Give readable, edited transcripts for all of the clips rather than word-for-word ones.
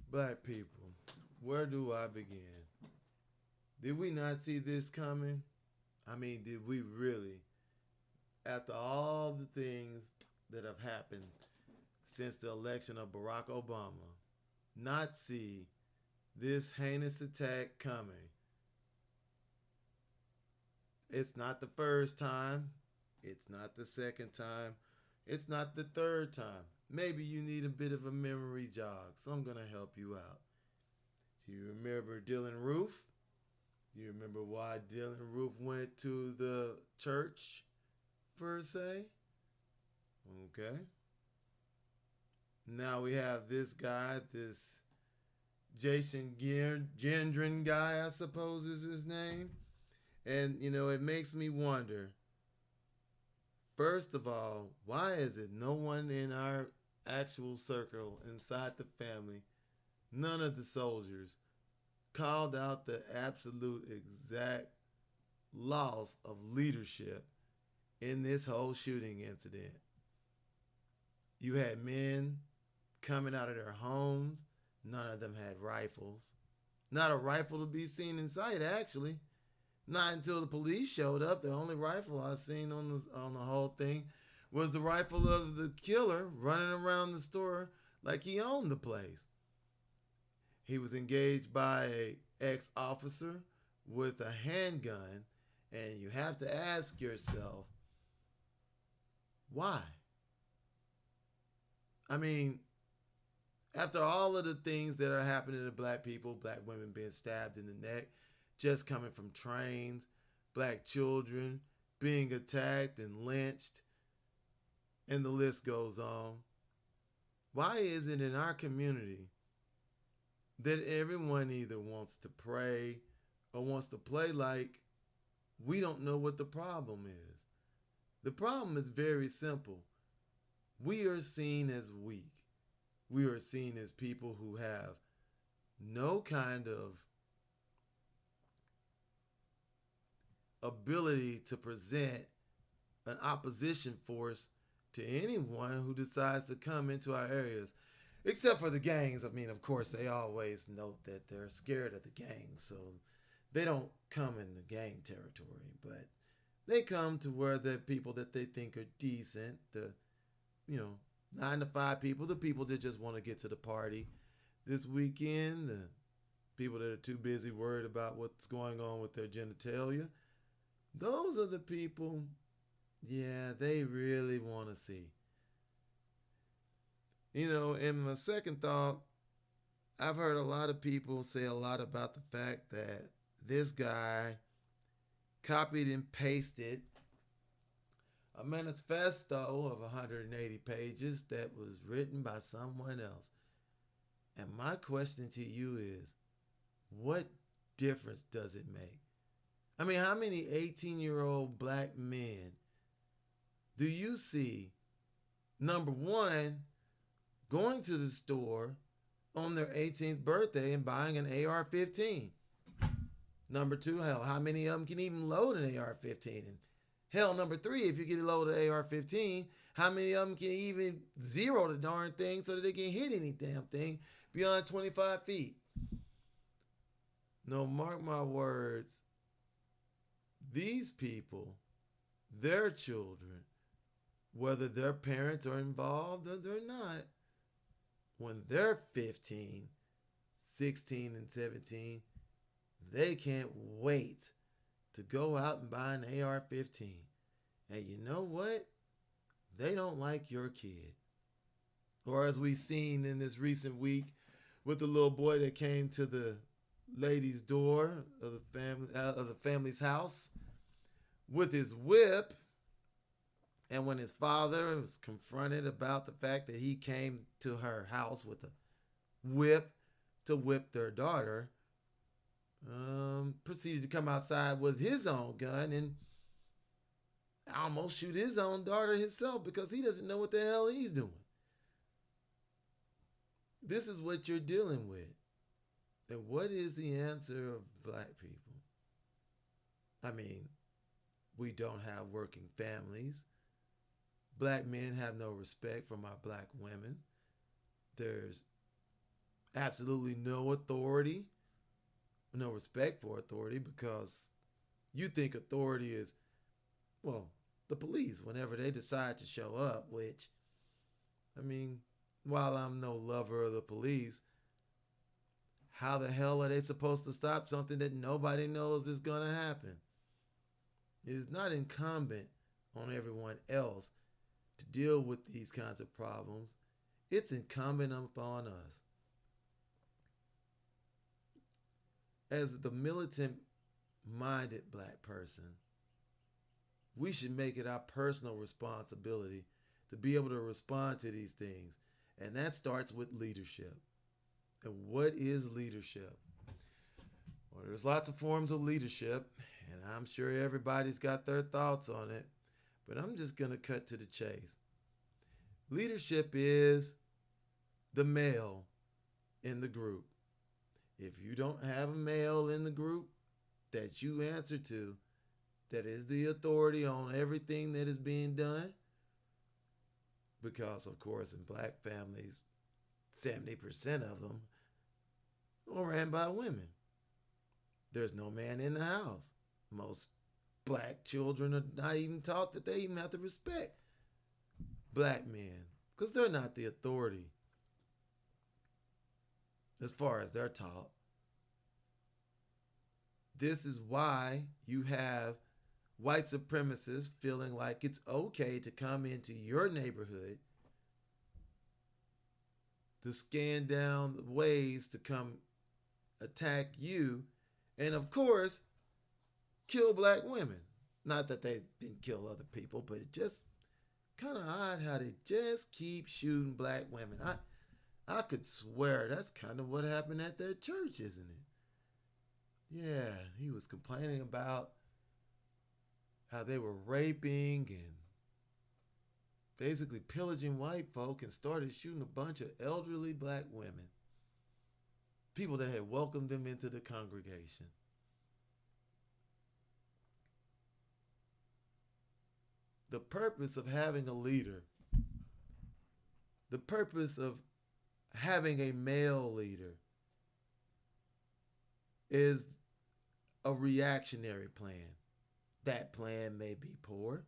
Black people, where do I begin? Did we not see this coming? I mean, did we really, after all the things that have happened since the election of Barack Obama, not see this heinous attack coming? It's not the first time, it's not the second time, it's not the third time. Maybe you need a bit of a memory jog, so I'm going to help you out. Do you remember Dylan Roof? Do you remember why Dylan Roof went to the church, per se? Okay. Now we have this guy, this Jason Gendron guy, I suppose is his name. And, it makes me wonder, first of all, why is it no one in our actual circle inside the family, none of the soldiers, called out the absolute exact loss of leadership in this whole shooting incident? You had men coming out of their homes. None of them had rifles. Not a rifle to be seen in sight, actually. Not until the police showed up. The only rifle I seen on the whole thing was the rifle of the killer running around the store like he owned the place. He was engaged by a ex-officer with a handgun, and you have to ask yourself, why? I mean, after all of the things that are happening to black people, black women being stabbed in the neck, just coming from trains, black children being attacked and lynched, and the list goes on. Why is it in our community that everyone either wants to pray or wants to play like we don't know what the problem is? The problem is very simple. We are seen as weak. We are seen as people who have no kind of ability to present an opposition force to anyone who decides to come into our areas. Except for the gangs. I mean, of course, they always note that they're scared of the gangs, so they don't come in the gang territory, but they come to where the people that they think are decent, the, you know, 9 to 5 people, the people that just want to get to the party this weekend, the people that are too busy worried about what's going on with their genitalia. Those are the people, yeah, they really want to see. In my second thought, I've heard a lot of people say a lot about the fact that this guy copied and pasted a manifesto of 180 pages that was written by someone else. And my question to you is, what difference does it make? I mean, how many 18-year-old black men do you see, number one, going to the store on their 18th birthday and buying an AR 15? Number two, hell, how many of them can even load an AR 15? And hell, number three, if you get a load of AR 15, how many of them can even zero the darn thing so that they can hit any damn thing beyond 25 feet? No, mark my words, these people, their children, whether their parents are involved or they're not, when they're 15, 16, and 17, they can't wait to go out and buy an AR 15. And you know what? They don't like your kid. Or as we seen in this recent week with the little boy that came to the lady's door of the family's house with his whip. And when his father was confronted about the fact that he came to her house with a whip to whip their daughter, proceeded to come outside with his own gun and almost shoot his own daughter himself because he doesn't know what the hell he's doing. This is what you're dealing with. And what is the answer of black people? I mean, we don't have working families. Black men have no respect for my black women. There's absolutely no authority, no respect for authority, because you think authority is, well, the police whenever they decide to show up, which, I mean, while I'm no lover of the police, how the hell are they supposed to stop something that nobody knows is going to happen? It is not incumbent on everyone else to deal with these kinds of problems. It's incumbent upon us. As the militant minded black person, we should make it our personal responsibility to be able to respond to these things. And that starts with leadership. And what is leadership? Well, there's lots of forms of leadership, and I'm sure everybody's got their thoughts on it, but I'm just going to cut to the chase. Leadership is the male in the group. If you don't have a male in the group that you answer to, that is the authority on everything that is being done, because of course in black families 70% of them are ran by women. There's no man in the house. Most black children are not even taught that they even have to respect black men, because they're not the authority as far as they're taught. This is why you have white supremacists feeling like it's okay to come into your neighborhood to scan down ways to come attack you, and of course kill black women. Not that they didn't kill other people, but it just kind of odd how they just keep shooting black women. I could swear that's kind of what happened at their church, isn't it? Yeah, he was complaining about how they were raping and basically pillaging white folk, and started shooting a bunch of elderly black women, people that had welcomed them into the congregation. The purpose of having a leader, the purpose of having a male leader, is a reactionary plan. That plan may be poor.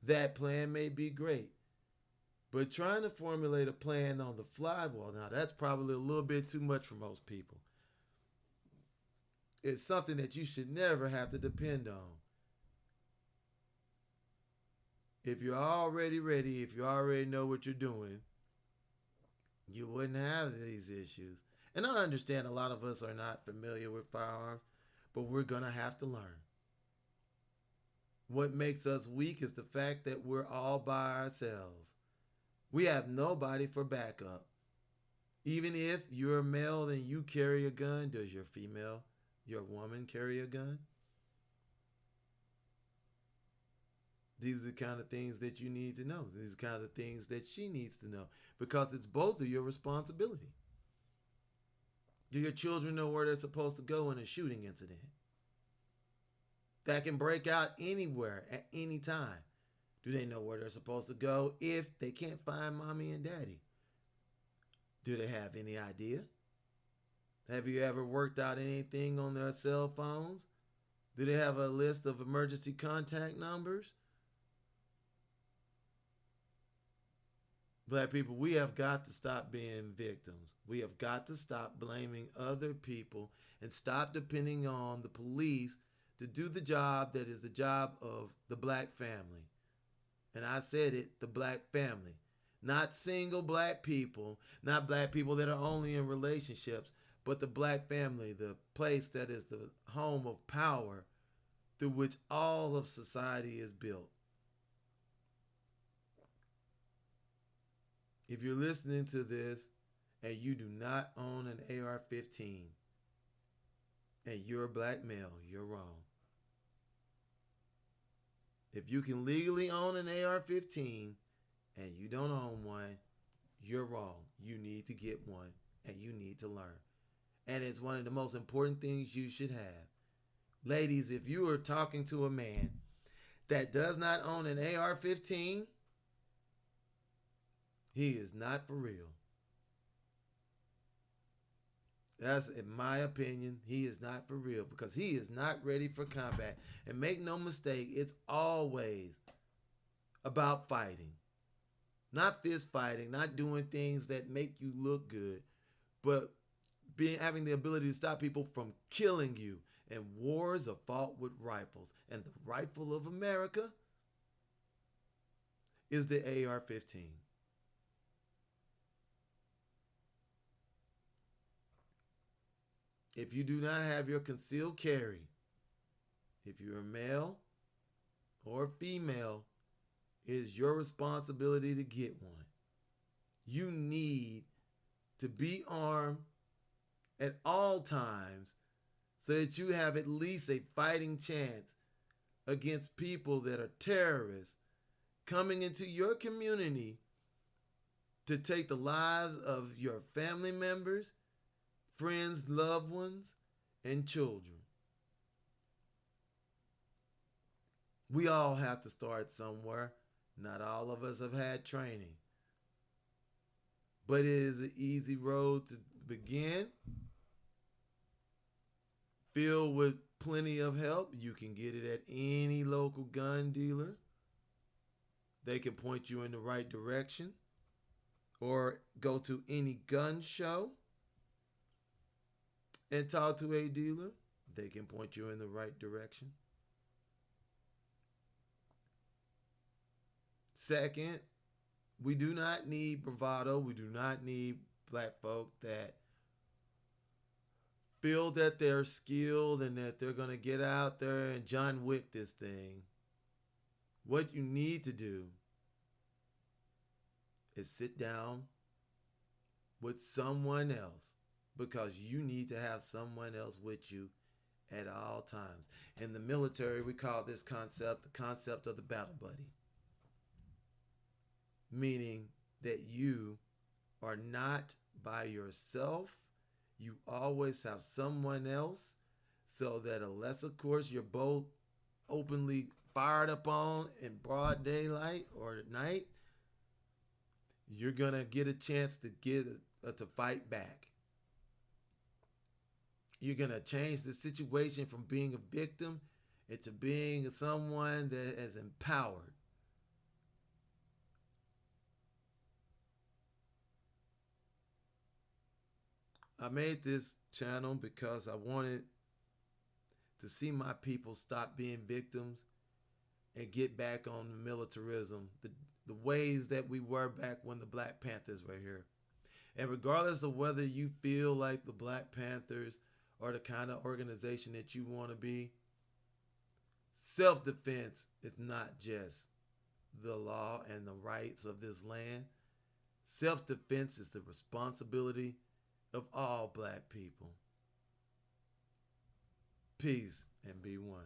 That plan may be great. But trying to formulate a plan on the fly, well, now that's probably a little bit too much for most people. It's something that you should never have to depend on. If you're already ready, if you already know what you're doing, you wouldn't have these issues. And I understand a lot of us are not familiar with firearms, but we're going to have to learn. What makes us weak is the fact that we're all by ourselves. We have nobody for backup. Even if you're a male and you carry a gun, does your female, your woman carry a gun? These are the kind of things that you need to know. These are the kind of things that she needs to know, because it's both of your responsibility. Do your children know where they're supposed to go in a shooting incident? That can break out anywhere at any time. Do they know where they're supposed to go if they can't find mommy and daddy? Do they have any idea? Have you ever worked out anything on their cell phones? Do they have a list of emergency contact numbers? Black people, we have got to stop being victims. We have got to stop blaming other people and stop depending on the police to do the job that is the job of the black family. And I said it, the black family. Not single black people, not black people that are only in relationships, but the black family, the place that is the home of power through which all of society is built. If you're listening to this and you do not own an AR-15 and you're a black male, you're wrong. If you can legally own an AR-15 and you don't own one, you're wrong. You need to get one and you need to learn. And it's one of the most important things you should have. Ladies, if you are talking to a man that does not own an AR-15, he is not for real. That's, in my opinion, he is not for real because he is not ready for combat. And make no mistake, it's always about fighting. Not fist fighting, not doing things that make you look good, but having the ability to stop people from killing you. And wars are fought with rifles. And the rifle of America is the AR-15. If you do not have your concealed carry, if you're a male or female, it is your responsibility to get one. You need to be armed at all times so that you have at least a fighting chance against people that are terrorists coming into your community to take the lives of your family members, friends, loved ones, and children. We all have to start somewhere. Not all of us have had training. But it is an easy road to begin. Filled with plenty of help. You can get it at any local gun dealer. They can point you in the right direction. Or go to any gun show and talk to a dealer. They can point you in the right direction. Second, we do not need bravado. We do not need black folk that feel that they're skilled and that they're going to get out there and John Wick this thing. What you need to do is sit down with someone else, because you need to have someone else with you at all times. In the military, we call this concept the concept of the battle buddy, meaning that you are not by yourself. You always have someone else, so that unless, of course, you're both openly fired upon in broad daylight or at night, you're going to get a chance to fight back. You're going to change the situation from being a victim into being someone that is empowered. I made this channel because I wanted to see my people stop being victims and get back on the militarism, the ways that we were back when the Black Panthers were here. And regardless of whether you feel like the Black Panthers are the kind of organization that you want to be, self-defense is not just the law and the rights of this land. Self-defense is the responsibility of all black people. Peace and be one.